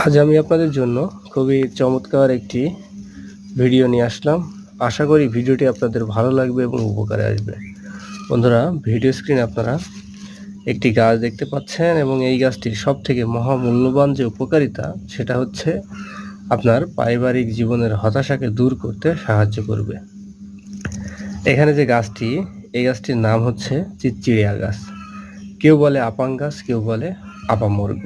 আজ আমি আপনাদের জন্য খুবই চমৎকার একটি ভিডিও নিয়ে আসলাম। আশা করি ভিডিওটি আপনাদের ভালো লাগবে এবং উপকারে আসবে। বন্ধুরা, ভিডিও স্ক্রিনে আপনারা একটি গাছ দেখতে পাচ্ছেন এবং এই গাছটির সবথেকে মহামূল্যবান যে উপকারিতা সেটা হচ্ছে আপনার পারিবারিক জীবনের হতাশাকে দূর করতে সাহায্য করবে। এখানে যে গাছটি, এই গাছটির নাম হচ্ছে চিচিড়িয়া গাছ। কেউ বলে আপাং গাছ, কেউ বলে আপামর্গ।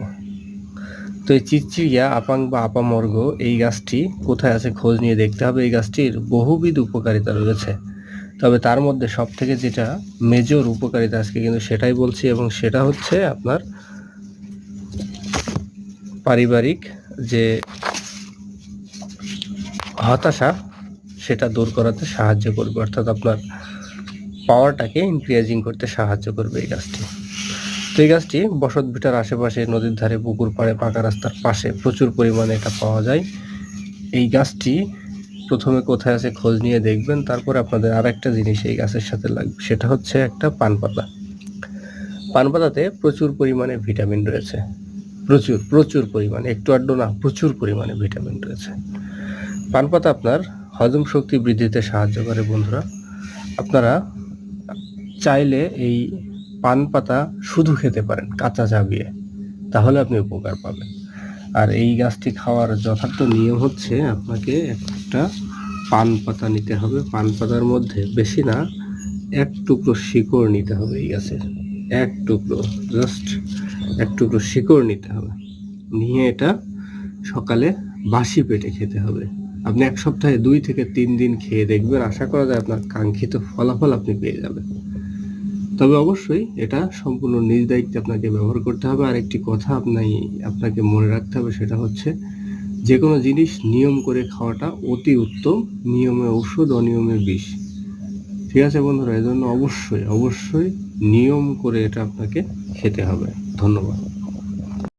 তো এই চিচিড়িয়া আপাং বা আপামর্গ এই গাছটি কোথায় আছে খোঁজ নিয়ে দেখতে হবে। এই গাছটির বহুবিধ উপকারিতা রয়েছে, তবে তার মধ্যে সবথেকে যেটা মেজর উপকারিতা আজকে কিন্তু সেটাই বলছি, এবং সেটা হচ্ছে আপনার পারিবারিক যে হতাশা সেটা দূর করাতে সাহায্য করবে, অর্থাৎ আপনার পাওয়ারটাকে ইনক্রিজিং করতে সাহায্য করবে এই গাছটি। তো এই গাছটি বসত ভিটার আশেপাশে, নদীর ধারে, পুকুর পাড়ে, পাকা রাস্তার পাশে প্রচুর পরিমাণে এটা পাওয়া যায়। এই গাছটি প্রথমে কোথায় আছে খোঁজ নিয়ে দেখবেন। তারপরে আপনাদের আর একটা জিনিস এই গাছের সাথে লাগবে, সেটা হচ্ছে একটা পান পাতা। পান পাতাতে প্রচুর পরিমাণে ভিটামিন রয়েছে, প্রচুর পরিমাণে, একটু আধটু না, প্রচুর পরিমাণে ভিটামিন রয়েছে। পান পাতা আপনার হজম শক্তি বৃদ্ধিতে সাহায্য করে। বন্ধুরা, আপনারা চাইলে এই পান পাতা শুধু খেতে পারেন কাঁচা চাবিয়ে, তাহলে আপনি উপকার পাবেন। আর এই গাছটি খাওয়ার যথার্থ নিয়ম হচ্ছে আপনাকে একটা পান পাতা নিতে হবে। পান পাতার মধ্যে বেশি না, এক টুকরো শিকড় নিতে হবে। এই গাছের এক টুকরো, জাস্ট এক টুকরো শিকড় নিতে হবে। নিয়ে এটা সকালে বাসি পেটে খেতে হবে। আপনি এক সপ্তাহে 2 থেকে 3 দিন খেয়ে দেখবেন, আশা করা যায় আপনার কাঙ্ক্ষিত ফলাফল আপনি পেয়ে যাবেন। তবে অবশ্যই এটা সম্পূর্ণ নিজ দায়িত্বে আপনাকে ব্যবহার করতে হবে। আর একটি কথা আপনাকে মনে রাখতে হবে, সেটা হচ্ছে যে কোনো জিনিস নিয়ম করে খাওয়াটা অতি উত্তম। নিয়মে ঔষধ, অনিয়মে বিষ। ঠিক আছে বন্ধুরা, এজন্য অবশ্যই নিয়ম করে এটা আপনাকে খেতে হবে। ধন্যবাদ।